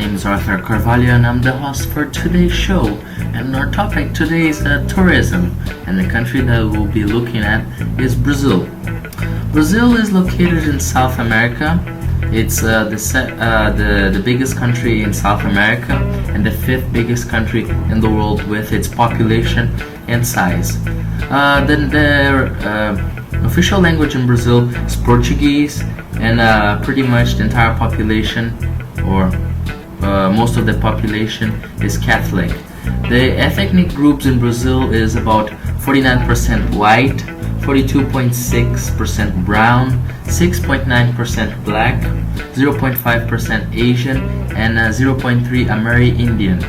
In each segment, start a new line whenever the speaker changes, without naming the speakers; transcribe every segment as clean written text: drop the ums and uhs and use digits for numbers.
name is Arthur Carvalho and I'm the host for today's show. And our topic today is tourism, and the country that we'll be looking at is Brazil. Brazil is located in South America. It's the biggest country in South America and the fifth biggest country in the world with its population and size. The official language in Brazil is Portuguese, and pretty much the entire population, or most of the population, is Catholic. The ethnic groups in Brazil is about 49% white, 42.6% brown, 6.9% black, 0.5% Asian, and 0.3% Amerindian.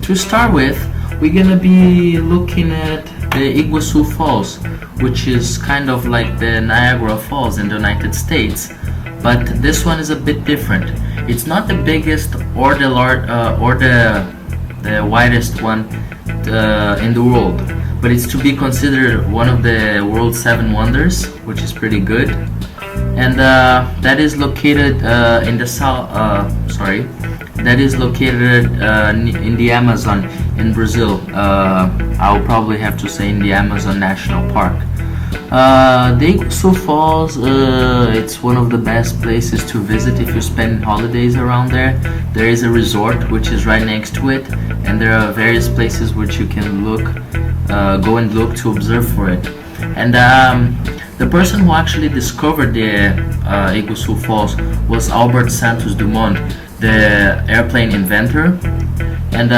To start with, we're gonna be looking at the Iguazu Falls, which is kind of like the Niagara Falls in the United States, but this one is a bit different. It's not the biggest or the widest one in the world, but it's to be considered one of the world's 7 wonders, which is pretty good. And that is located in the south. That is located in the Amazon in Brazil. I'll probably have to say in the Amazon National Park. The Iguazu Falls, it's one of the best places to visit if you spend holidays around there. There is a resort which is right next to it, and there are various places which you can go and look to observe for it. And the person who actually discovered the Iguazu Falls was Albert Santos Dumont, the airplane inventor, and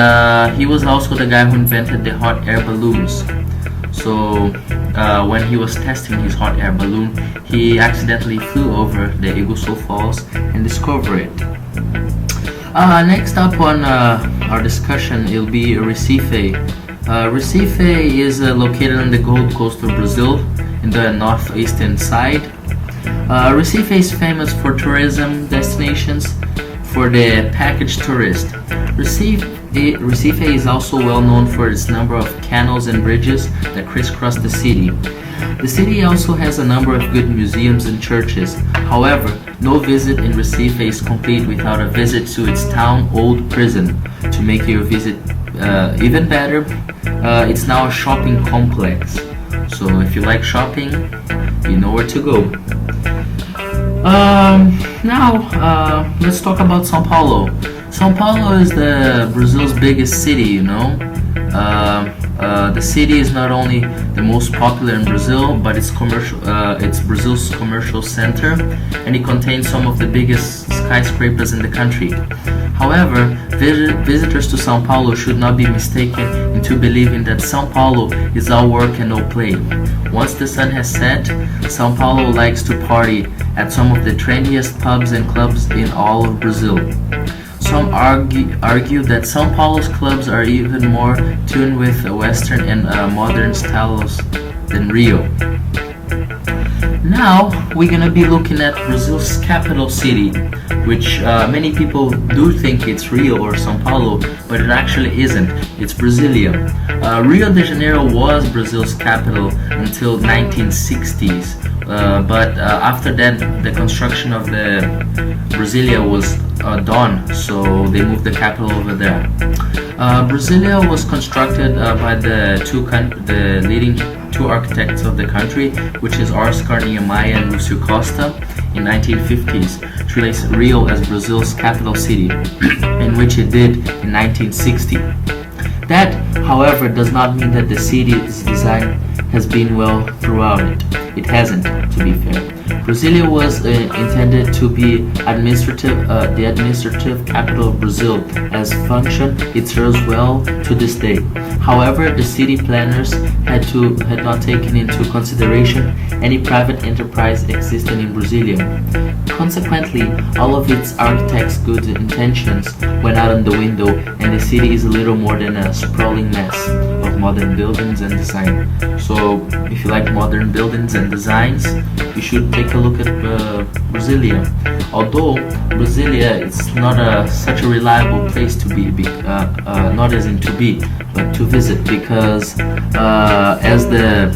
he was also the guy who invented the hot air balloons. So when he was testing his hot air balloon, he accidentally flew over the Iguazu Falls and discovered it. Next up on our discussion, it'll be Recife. Recife is located on the Gold Coast of Brazil in the northeastern side. Recife is famous for tourism destinations for the package tourist. Recife is also well known for its number of canals and bridges that crisscross the city. The city also has a number of good museums and churches. However, no visit in Recife is complete without a visit to its town old prison. To make your visit even better, it's now a shopping complex. So if you like shopping, you know where to go. Now let's talk about São Paulo. São Paulo is Brazil's biggest city, you know. The city is not only the most popular in Brazil, but it's Brazil's commercial center, and it contains some of the biggest skyscrapers in the country. However, visitors to São Paulo should not be mistaken into believing that São Paulo is all work and no play. Once the sun has set, São Paulo likes to party at some of the trendiest pubs and clubs in all of Brazil. Some argue that São Paulo's clubs are even more tuned with Western and modern styles than Rio. Now we're gonna be looking at Brazil's capital city, which many people do think it's Rio or São Paulo, but it actually isn't. It's Brasilia. Rio de Janeiro was Brazil's capital until 1960s, but after that the construction of the Brasilia was done, so they moved the capital over there. Brasilia was constructed by the leading two architects of the country, which is Oscar Niemeyer and Lúcio Costa, in 1950s, to place Rio as Brazil's capital city, in which it did in 1960. That, however, does not mean that the city's design has been well throughout it. It hasn't, to be fair. Brasilia was intended to be the administrative capital of Brazil. As function, it serves well to this day. However, the city planners had not taken into consideration any private enterprise existing in Brasilia. Consequently, all of its architects' good intentions went out on the window, and the city is a little more than a sprawling mess of modern buildings and design. So, if you like modern buildings and designs, you should take a look at Brasilia. Although Brasilia is not such a reliable place to be, not as in to be, but to visit, because as the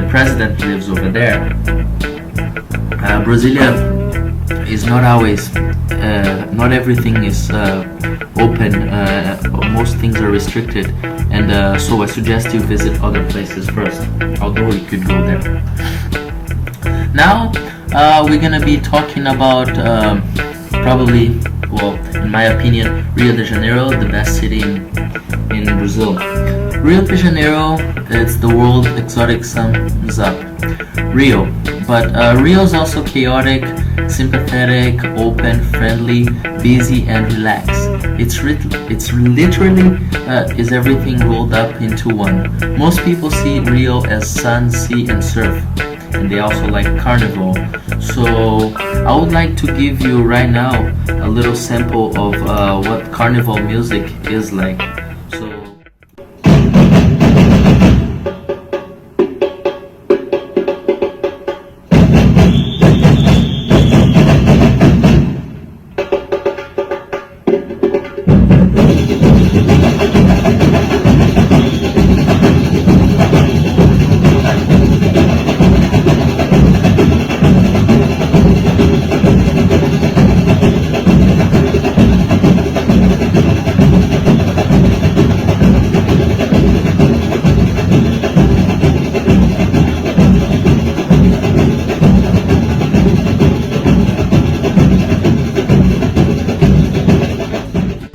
president lives over there, Brasilia is not always, not everything is open. Most things are restricted, and so I suggest you visit other places first, although you could go there. Now, we're gonna be talking about probably, well, in my opinion, Rio de Janeiro, the best city in Brazil. Rio de Janeiro is the world exotic sums up Rio, but Rio is also chaotic, sympathetic, open, friendly, busy, and relaxed. It's literally is everything rolled up into one. Most people see Rio as sun, sea, and surf, and they also like carnival. So I would like to give you right now a little sample of what carnival music is like. So.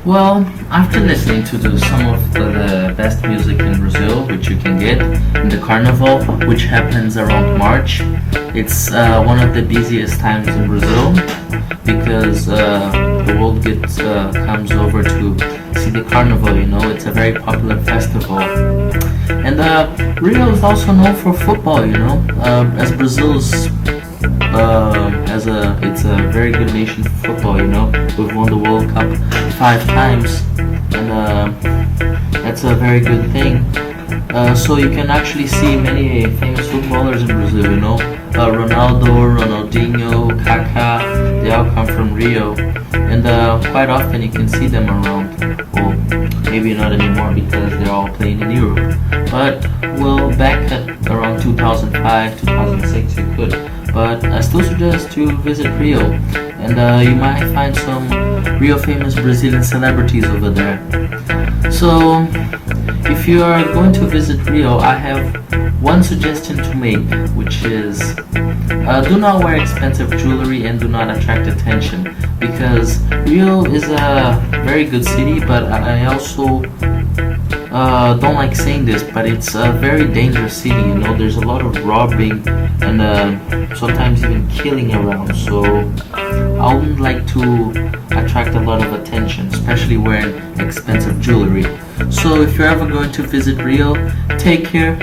Well, after listening to some of the best music in Brazil, which you can get in the carnival, which happens around March, it's one of the busiest times in Brazil because the world comes over to see the carnival. You know, it's a very popular festival, and Rio is also known for football. You know, as Brazil's it's a very good nation for football. You know, we've won the World Cup 5 times, and that's a very good thing. So you can actually see many famous footballers in Brazil. You know, Ronaldo, Ronaldinho, Kaká, they all come from Rio, and quite often you can see them around. Well, maybe not anymore because they're all playing in Europe. But well, back at around 2005, 2006, you could. But I still suggest to visit Rio, and you might find some Rio famous Brazilian celebrities over there. So if you are going to visit Rio, I have one suggestion to make, which is do not wear expensive jewelry and do not attract attention, because Rio is a very good city, but I also don't like saying this, but it's a very dangerous city. You know, there's a lot of robbing and sometimes even killing around. So I wouldn't like to attract a lot of attention, especially wearing expensive jewelry. So if you're ever going to visit Rio, take care,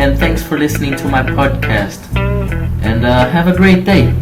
and thanks for listening to my podcast. And have a great day.